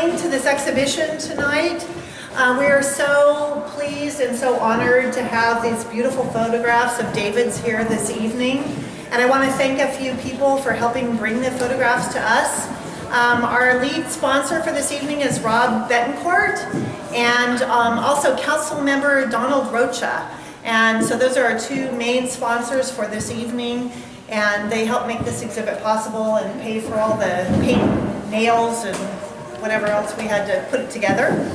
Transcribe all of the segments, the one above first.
coming to this exhibition tonight. We are so pleased and so honored to have these beautiful photographs of David's here this evening. And I want to thank a few people for helping bring the photographs to us. Our lead sponsor for this evening is Rob Betancourt, and also Council Member Donald Rocha. And so those are our two main sponsors for this evening, and they help make this exhibit possible and pay for all the paint, nails, and whatever else we had to put it together.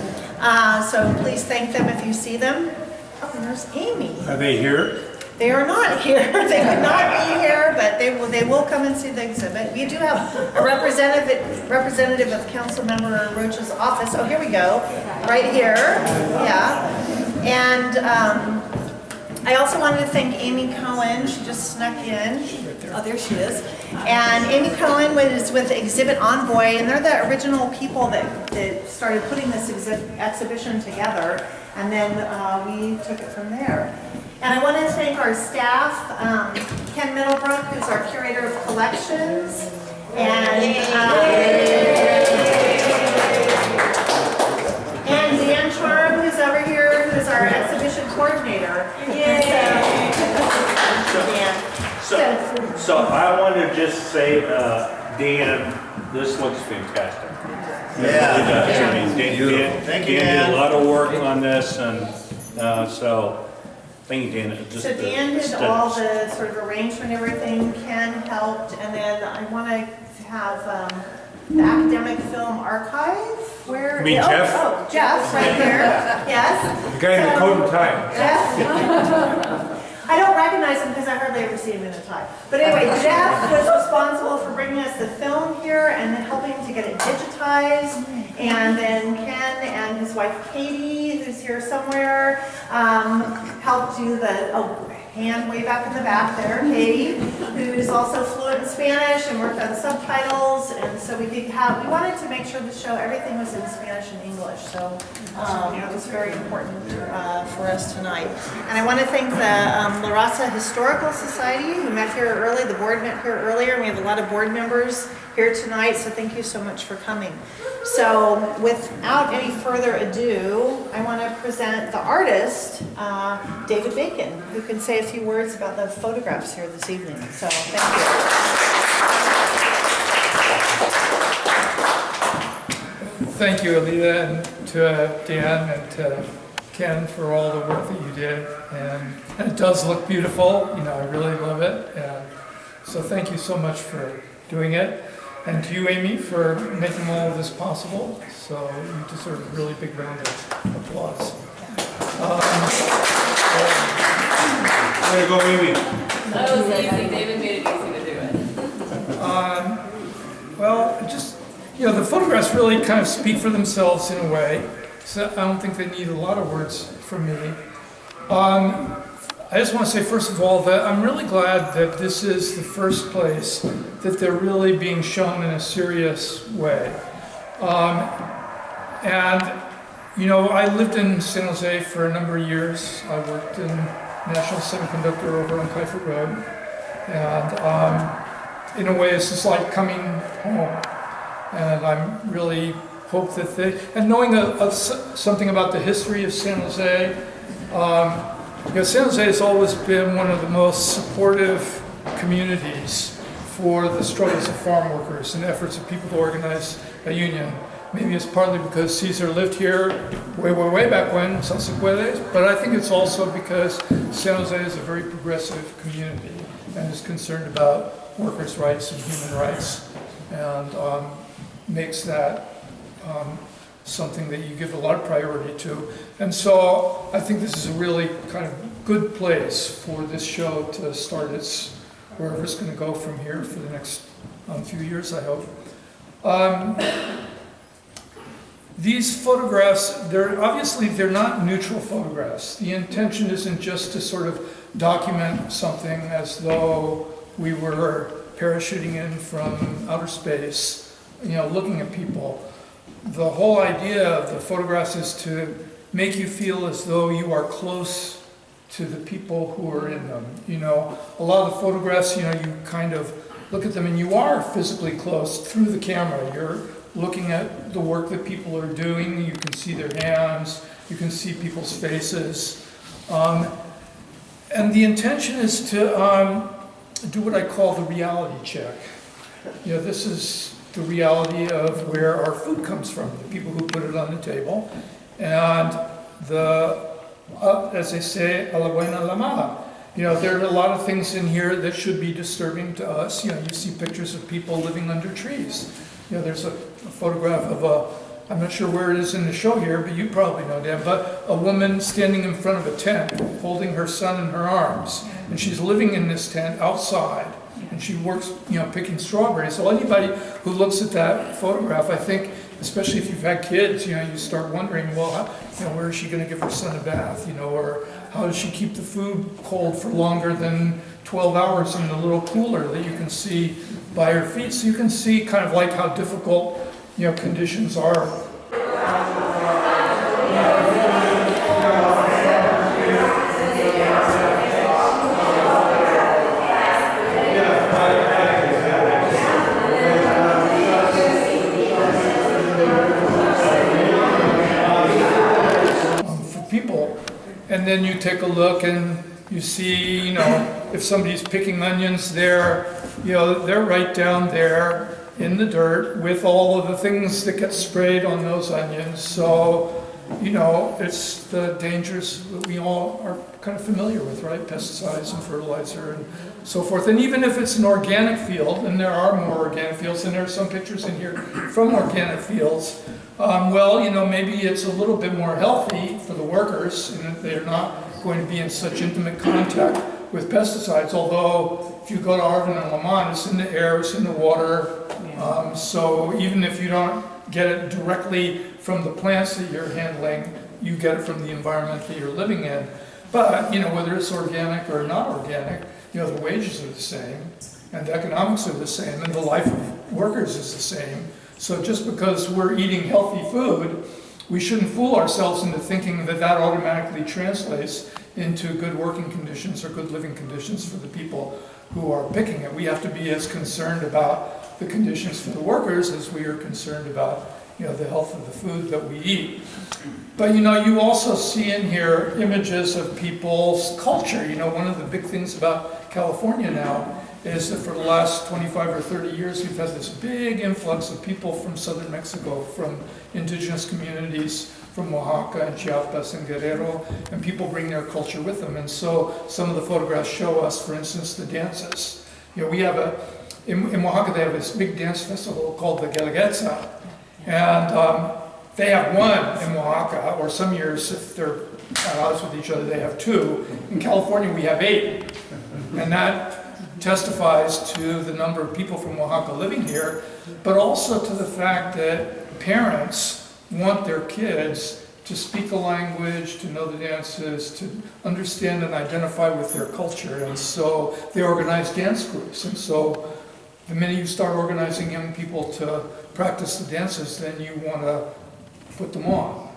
So please thank them if you see them. Oh, and there's Amy. Are they here? They are not here. They could not be here, but they will come and see the exhibit. We do have a representative of Councilmember Rocha's office. Oh, here we go, right here. Yeah, and I also wanted to thank Amy Cohen. She just snuck in. Oh, there she is. And Amy Cohen was with Exhibit Envoy, and they're the original people that started putting this exhibition together, and then we took it from there. And I want to thank our staff, Ken Middlebrook, who's our curator of collections, and Dan Charm, who's over here, who's our exhibition coordinator. So I want to just say, Dan, this looks fantastic. Yeah. I mean, Dan Thank you, did Dan. a lot of work on this, and so thank you, Dan. So Dan did all the sort of arrangement, everything. Ken helped, and then I want to have the academic film archive. Where? You mean Jeff? Oh, Jeff, right here. Yes. The guy in the coat and tie. Jeff. I don't recognize him because I hardly ever see him in a tie. But anyway, Jeff was responsible for bringing us the film here and then helping to get it digitized. And then Ken and his wife Katie, who's here somewhere, helped do the hand way back in the back there, Katie, who's also fluent in Spanish and worked on subtitles. And so we wanted to make sure the show, everything was in Spanish and English. So it was very important for us tonight. And I want to thank the La Raza Historical Society, who met here early. The board met here earlier. We have a lot of board members here tonight, so thank you so much for coming. So without any further ado, I want to present the artist, David Bacon, who can say a few words about the photographs here this evening. So thank you. Thank you, Alita, and to Dan and to Ken for all the work that you did. And it does look beautiful. You know, I really love it. And so thank you so much for doing it. And to you, Amy, for making all of this possible. So you deserve a really big round of applause. There you go, Amy. That was easy. David made it easy to do it. Well, just, you know, the photographs really kind of speak for themselves in a way. So I don't think they need a lot of words from me. I just want to say, first of all, that I'm really glad that this is the first place that they're really being shown in a serious way. And, you know, I lived in San Jose for a number of years. I worked in National Semiconductor over on Kiefer Road. And in a way, it's just like coming home. And I'm really hope that and knowing something about the history of San Jose, because San Jose has always been one of the most supportive communities for the struggles of farm workers and efforts of people to organize a union. Maybe it's partly because Caesar lived here way back when, San se puede, but I think it's also because San Jose is a very progressive community and is concerned about workers' rights and human rights, and makes that something that you give a lot of priority to. And so I think this is a really kind of good place for this show to start its, wherever it's going to go from here for the next few years, I hope. These photographs, they're not neutral photographs. The intention isn't just to sort of document something as though we were parachuting in from outer space, you know, looking at people. The whole idea of the photographs is to make you feel as though you are close to the people who are in them. You know, a lot of the photographs, you know, you kind of look at them and you are physically close through the camera. You're looking at the work that people are doing. You can see their hands, you can see people's faces. And the intention is to do what I call the reality check. You know, this is the reality of where our food comes from, the people who put it on the table. And as they say, a la buena, a la mala. You know, there are a lot of things in here that should be disturbing to us. You know, you see pictures of people living under trees. You know, there's a photograph of I'm not sure where it is in the show here, but you probably know, Dan, but a woman standing in front of a tent, holding her son in her arms. And she's living in this tent outside, and she works, you know, picking strawberries. So anybody who looks at that photograph, I think, especially if you've had kids, you know, you start wondering, well, you know, where is she going to give her son a bath, you know, or how does she keep the food cold for longer than 12 hours in the little cooler that you can see by her feet? So you can see kind of like how difficult, you know, conditions are. And then you take a look and you see, you know, if somebody's picking onions, they're right down there in the dirt with all of the things that get sprayed on those onions. So, you know, it's the dangers that we all are kind of familiar with, right? Pesticides and fertilizer and so forth. And even if it's an organic field, and there are more organic fields, and there are some pictures in here from organic fields, well, you know, maybe it's a little bit more healthy for the workers, and they're not going to be in such intimate contact with pesticides. Although, if you go to Arvin and Lamont, it's in the air, it's in the water. So even if you don't get it directly from the plants that you're handling, you get it from the environment that you're living in. But, you know, whether it's organic or not organic, you know, the wages are the same, and the economics are the same, and the life of workers is the same. So just because we're eating healthy food, we shouldn't fool ourselves into thinking that that automatically translates into good working conditions or good living conditions for the people who are picking it. We have to be as concerned about the conditions for the workers as we are concerned about, you know, the health of the food that we eat. But, you know, you also see in here images of people's culture. You know, one of the big things about California now is that for the last 25 or 30 years, we've had this big influx of people from southern Mexico, from indigenous communities, from Oaxaca and Chiapas and Guerrero, and people bring their culture with them. And so some of the photographs show us, for instance, the dances. You know, we have in Oaxaca, they have this big dance festival called the Guelaguetza, and they have one in Oaxaca, or some years, if they're at odds with each other, they have two. In California, we have 8, and that testifies to the number of people from Oaxaca living here, but also to the fact that parents want their kids to speak the language, to know the dances, to understand and identify with their culture. And so they organize dance groups. And so the minute you start organizing young people to practice the dances, then you want to put them on.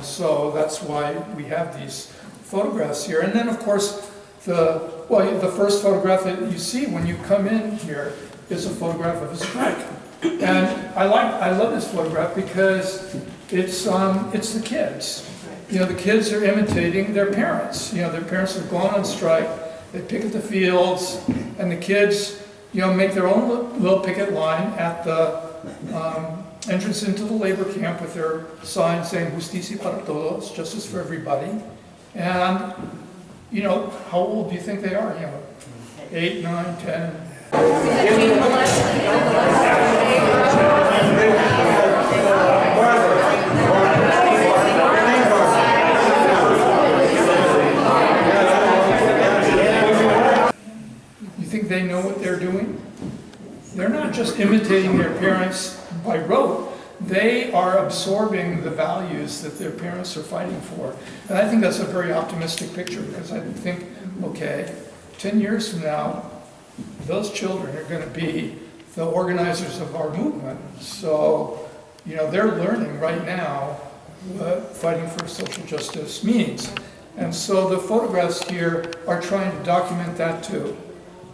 So that's why we have these photographs here. And then, of course, the first photograph that you see when you come in here is a photograph of a strike. And I love this photograph because it's the kids. You know, the kids are imitating their parents. You know, their parents have gone on strike. They picket the fields, and the kids, you know, make their own little picket line at the entrance into the labor camp with their sign saying "Justicia para todos," justice for everybody. And, you know, how old do you think they are? You know, 8, 9, 10. You think they know what they're doing? They're not just imitating their parents by rote. they are absorbing the values that their parents are fighting for. And I think that's a very optimistic picture, because I think, okay, 10 years from now, those children are going to be the organizers of our movement. So, you know, they're learning right now what fighting for social justice means. And so the photographs here are trying to document that too,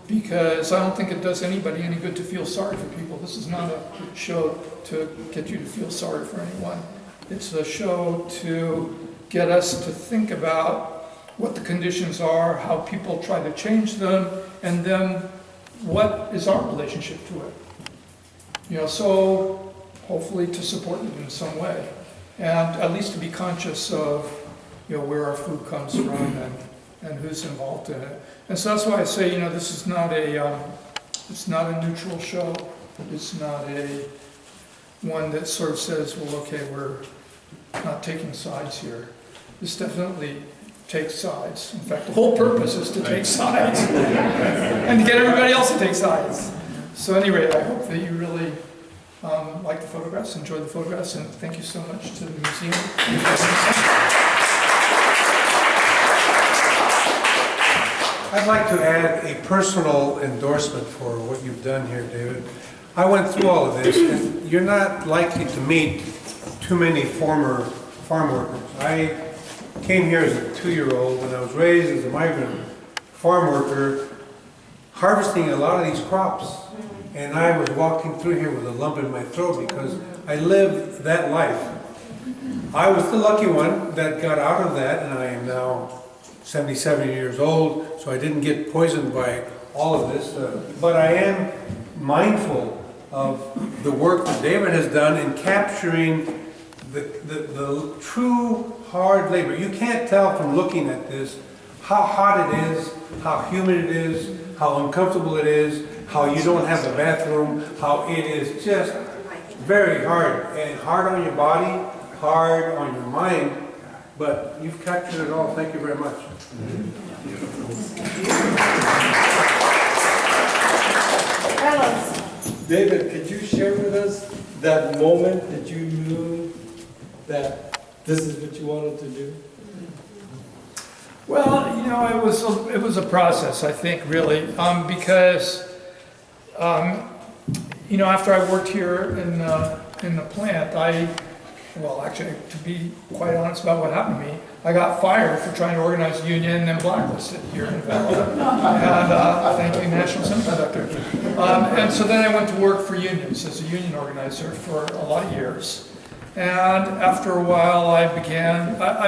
because I don't think it does anybody any good to feel sorry for people. This is not a show to get you to feel sorry for anyone. It's a show to get us to think about what the conditions are, how people try to change them, and then what is our relationship to it. You know, so hopefully to support it in some way, and at least to be conscious of, you know, where our food comes from and who's involved in it. And so that's why I say, you know, this is not it's not a neutral show. It's not a one that sort of says, well, okay, we're not taking sides here. This definitely takes sides. In fact, the whole purpose is to take sides and to get everybody else to take sides. So anyway, I hope that you really like the photographs, enjoy the photographs, and thank you so much to the museum. I'd like to add a personal endorsement for what you've done here, David. I went through all of this, and you're not likely to meet too many former farm workers. I came here as a 2-year-old when I was raised as a migrant farm worker, harvesting a lot of these crops. And I was walking through here with a lump in my throat because I lived that life. I was the lucky one that got out of that, and I am now 77 years old, so I didn't get poisoned by all of this. But I am mindful of the work that David has done in capturing the true hard labor. You can't tell from looking at this how hot it is, how humid it is, how uncomfortable it is, how you don't have a bathroom, how it is just very hard, and hard on your body, hard on your mind, but you've captured it all. Thank you very much. Carlos. David, could you share with us that moment that you knew that this is what you wanted to do? Well, you know, it was a process, I think, really, because you know, after I worked here in the plant, well, actually, to be quite honest about what happened to me, I got fired for trying to organize a union and then blacklisted here in Valley. And thank you, National Semiconductor. And so then I went to work for unions as a union organizer for a lot of years. And after a while, I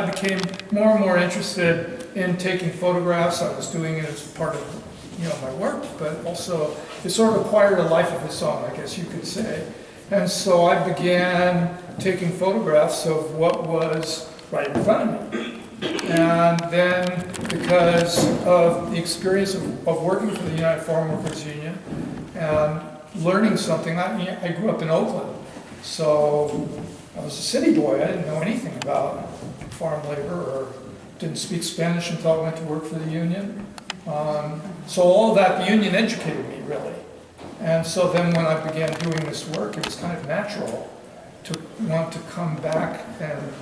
became more and more interested in taking photographs. I was doing it as part of, you know, my work, but also it sort of acquired a life of its own, I guess you could say. And so I began taking photographs of what was right in front of me. And then, because of the experience of working for the United Farm Workers Union and learning something, I grew up in Oakland, so I was a city boy. I didn't know anything about farm labor or didn't speak Spanish until I went to work for the union. So all of that, the union educated me, really. And so then when I began doing this work, it was kind of natural to want to come back and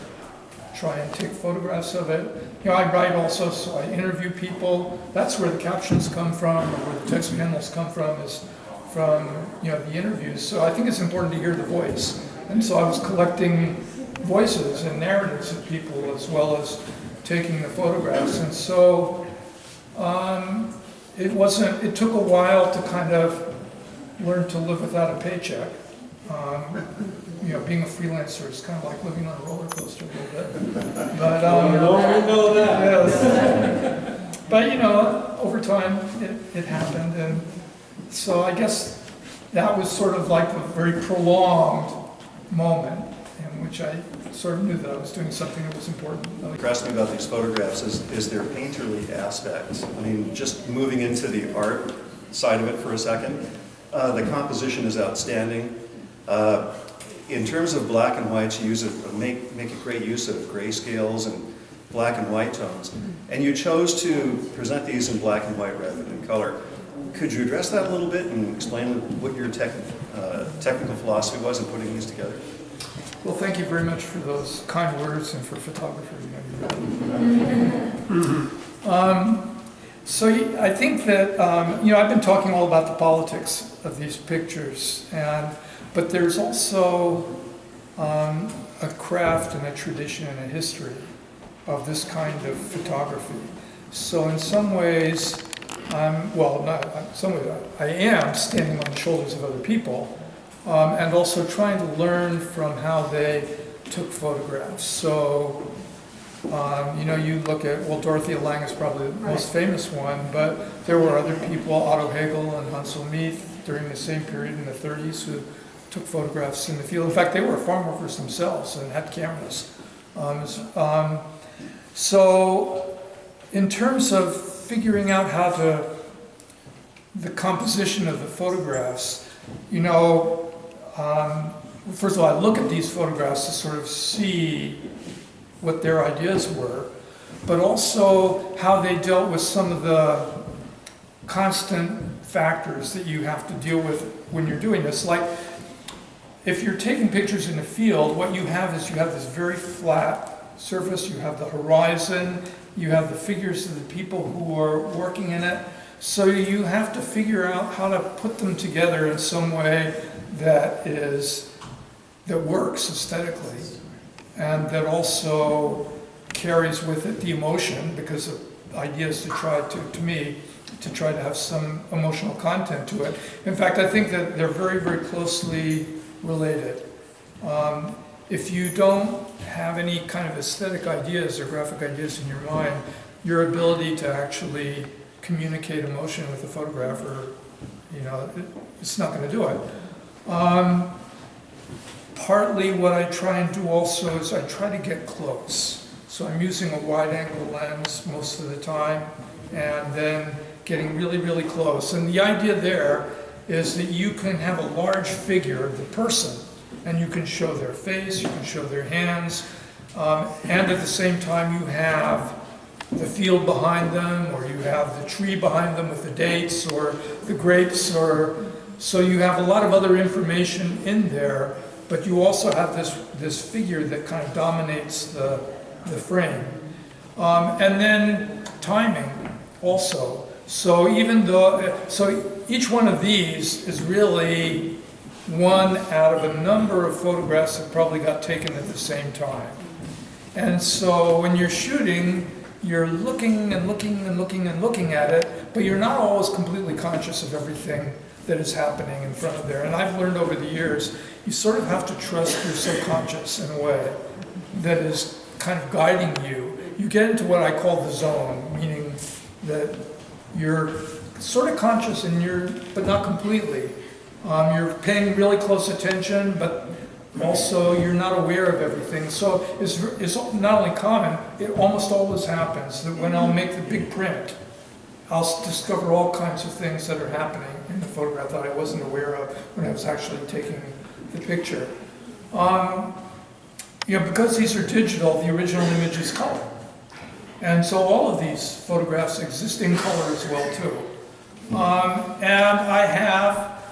try and take photographs of it. You know, I write also, so I interview people. That's where the captions come from, or where the text panels come from, is from, you know, the interviews. So I think it's important to hear the voice. And so I was collecting voices and narratives of people as well as taking the photographs. And so it took a while to kind of learn to live without a paycheck. You know, being a freelancer is kind of like living on a roller coaster a little bit. But We know that. yes. But you know, over time it happened, and so I guess that was sort of like a very prolonged moment in which I sort of knew that I was doing something that was important. What impressed me about these photographs is their painterly aspect. I mean, just moving into the art side of it for a second, the composition is outstanding. In terms of black and whites, you make a great use of grayscales and black and white tones, and you chose to present these in black and white rather than color. Could you address that a little bit and explain what your technical philosophy was in putting these together? Well, thank you very much for those kind words and for photography. So I think that, I've been talking all about the politics of these pictures, but there's also a craft and a tradition and a history of this kind of photography. So in some ways, I am standing on the shoulders of other people, and also trying to learn from how they took photographs. So, you look at, Dorothea Lange is probably the most famous one, but there were other people, Otto Hegel and Hansel Meath, during the same period in the 30s, who took photographs in the field. In fact, they were farm workers themselves and had cameras. So, in terms of figuring out the composition of the photographs, first of all, I look at these photographs to sort of see what their ideas were, but also how they dealt with some of the constant factors that you have to deal with when you're doing this. Like, if you're taking pictures in the field, what you have is this very flat surface, you have the horizon, you have the figures of the people who are working in it, so you have to figure out how to put them together in some way that works aesthetically, and that also carries with it the emotion, because the idea is to try to have some emotional content to it. In fact, I think that they're very, very closely related. If you don't have any kind of aesthetic ideas or graphic ideas in your mind, your ability to actually communicate emotion with a photographer, it's not going to do it. Partly what I try and do also is I try to get close. So I'm using a wide-angle lens most of the time, and then getting really, really close. And the idea there is that you can have a large figure of the person, and you can show their face, you can show their hands, and at the same time you have the field behind them, or you have the tree behind them with the dates, or the grapes, so you have a lot of other information in there, but you also have this figure that kind of dominates the frame. And then timing also. So each one of these is really one out of a number of photographs that probably got taken at the same time. And so when you're shooting, you're looking and looking and looking and looking at it, but you're not always completely conscious of everything that is happening in front of there. And I've learned over the years, you sort of have to trust your subconscious in a way that is kind of guiding you. You get into what I call the zone, meaning that you're sort of conscious but not completely. You're paying really close attention, but also you're not aware of everything. So it's not only common, it almost always happens that when I'll make the big print, I'll discover all kinds of things that are happening in the photograph that I wasn't aware of when I was actually taking the picture. Because these are digital, the original image is color. And so all of these photographs exist in color as well too. And I have,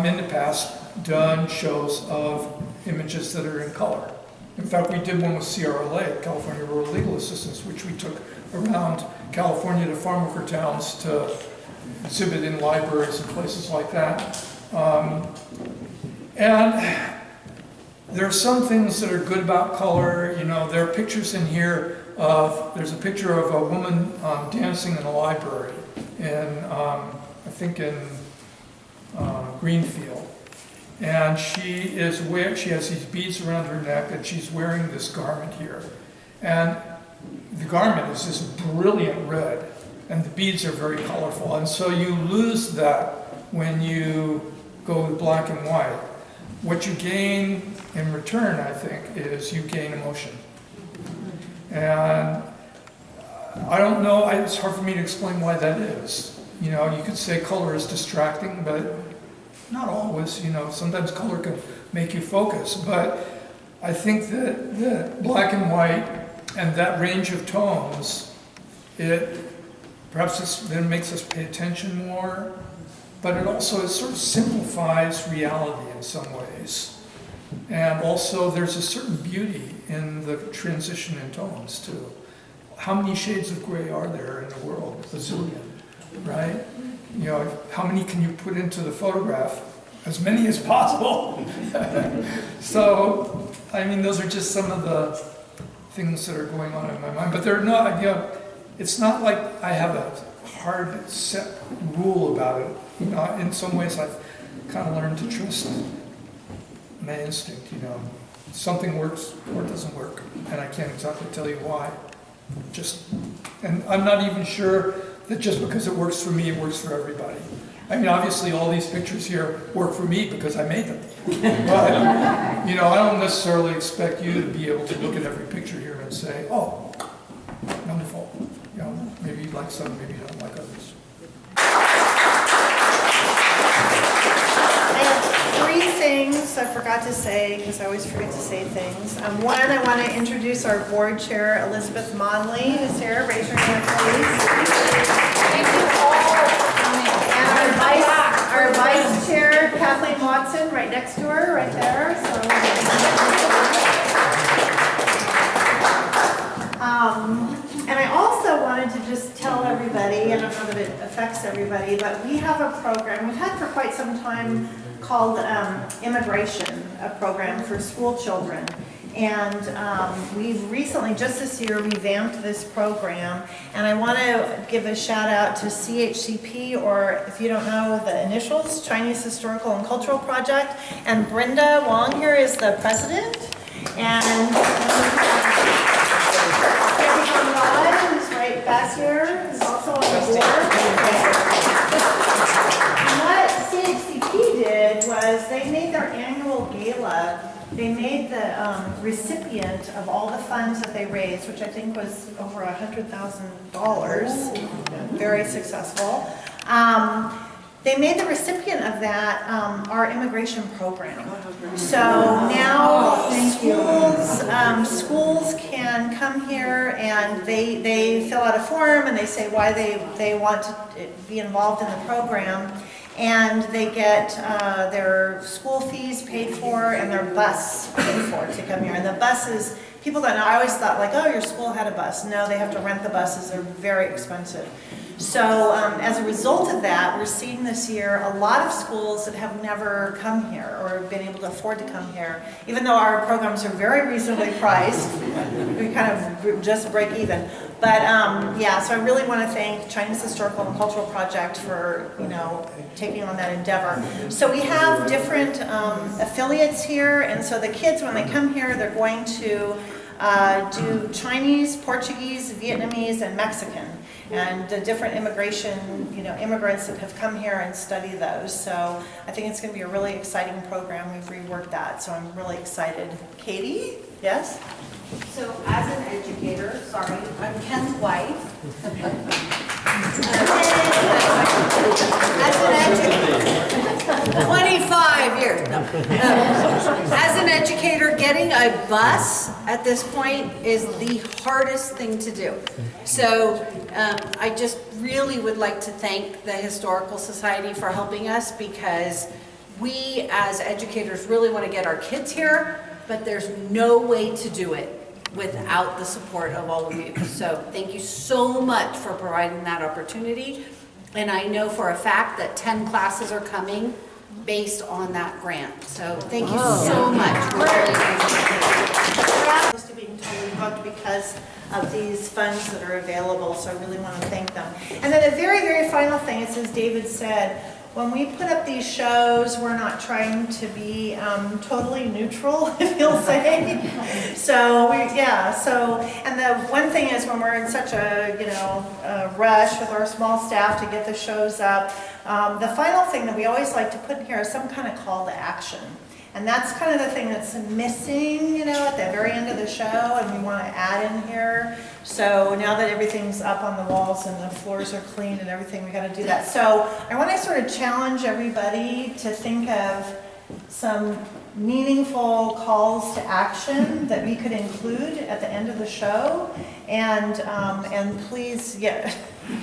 in the past, done shows of images that are in color. In fact, we did one with CRLA, California Rural Legal Assistance, which we took around California to farm worker towns to exhibit in libraries and places like that. And there are some things that are good about color. There are pictures in here there's a picture of a woman dancing in a library I think in Greenfield. And she has these beads around her neck, and she's wearing this garment here. And the garment is this brilliant red, and the beads are very colorful. And so you lose that when you go with black and white. What you gain in return, I think, is you gain emotion. And I don't know, it's hard for me to explain why that is. You could say color is distracting, but not always. Sometimes color can make you focus. But I think that black and white and that range of tones, it makes us pay attention more, but it also sort of simplifies reality in some ways. And also, there's a certain beauty in the transition in tones, too. How many shades of gray are there in the world? A zillion, right? You know, how many can you put into the photograph? As many as possible. So, I mean, those are just some of the things that are going on in my mind. But they're not, you know, it's not like I have a hard set rule about it. You know, in some ways I've kind of learned to trust my instinct, you know. Something works or it doesn't work. And I can't exactly tell you why. And I'm not even sure that just because it works for me, it works for everybody. I mean, obviously all these pictures here work for me because I made them. But, you know, I don't necessarily expect you to be able to look at every picture here and say, oh, wonderful. You know, maybe you like some, maybe you don't like others. I have 3 things I forgot to say, because I always forget to say things. One, I want to introduce our board chair, Elizabeth Monley, who's here. Raise your hand, please. Thank you all for coming. And our vice chair, Kathleen Watson, right next to her, right there. And I also wanted to just tell everybody, I don't know that it affects everybody, but we have a program we've had for quite some time called Immigration, a program for school children. And we've recently, just this year, revamped this program. And I want to give a shout out to CHCP, or if you don't know the initials, Chinese Historical and Cultural Project. And Brenda Wong here is the president. And who's right back here, is also on the board. And what CHCP did was they made their annual gala. They made the recipient of all the funds that they raised, which I think was over $100,000, very successful. They made the recipient of that our immigration program. So now schools can come here and they fill out a form and they say why they want to be involved in the program. And they get their school fees paid for and their bus paid for to come here. And the buses, people don't know, I always thought like, oh, your school had a bus. No, they have to rent the buses, they're very expensive. So as a result of that, we're seeing this year a lot of schools that have never come here or been able to afford to come here. Even though our programs are very reasonably priced, we kind of just break even. But yeah, so I really want to thank Chinese Historical and Cultural Project for, you know, taking on that endeavor. So we have different affiliates here, and so the kids, when they come here, they're going to do Chinese, Portuguese, Vietnamese, and Mexican. And the different immigration, you know, immigrants that have come here and study those. So I think it's going to be a really exciting program. We've reworked that, so I'm really excited. Katie, yes? So as an educator, sorry, I'm Ken's wife. As an educator, 25 years. No. As an educator, getting a bus at this point is the hardest thing to do. So I just really would like to thank the Historical Society for helping us, because we as educators really want to get our kids here, but there's no way to do it without the support of all of you. So thank you so much for providing that opportunity. And I know for a fact that 10 classes are coming based on that grant. So thank you so much. We're really Close to being totally booked because of these funds that are available, so I really want to thank them. And then the very, very final thing is, as David said, when we put up these shows, we're not trying to be totally neutral, if you'll say. So and the one thing is, when we're in such a a rush with our small staff to get the shows up, the final thing that we always like to put in here is some kind of call to action. And that's kind of the thing that's missing, at the very end of the show, and we want to add in here. So now that everything's up on the walls and the floors are clean and everything, we got to do that. So I want to sort of challenge everybody to think of some meaningful calls to action that we could include at the end of the show. And please, yeah.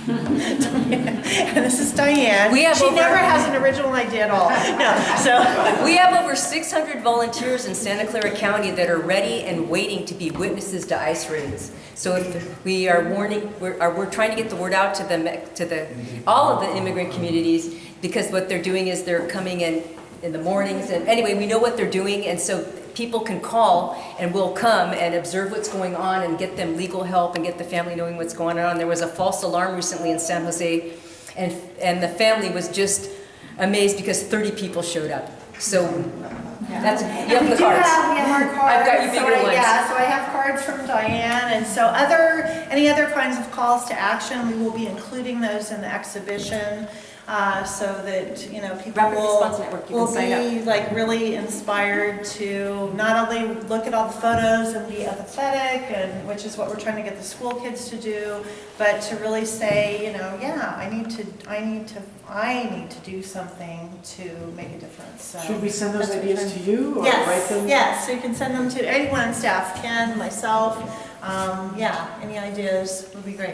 And this is Diane. We have she over- never has an original idea at all. No, so. We have over 600 volunteers in Santa Clara County that are ready and waiting to be witnesses to ice raids. So if we are we're trying to get the word out to all of the immigrant communities, because what they're doing is they're coming in the mornings, and anyway, we know what they're doing, and so people can call and we'll come and observe what's going on and get them legal help and get the family knowing what's going on. There was a false alarm recently in San Jose, and the family was just amazed because 30 people showed up. So that's, you have the cards. We have our cards. I've got your bigger ones. Yeah, so I have cards from Diane, and so any other kinds of calls to action, we will be including those in the exhibition. So that, you know, people Rapid Response Network, you can sign up. be like really inspired to not only look at all the photos and be empathetic, and which is what we're trying to get the school kids to do, but to really say, you know, yeah, I need to do something to make a difference. So Should we send those ideas to you or write yes, them? yes, so you can send them to anyone on staff, Ken, myself, yeah, any ideas would be great.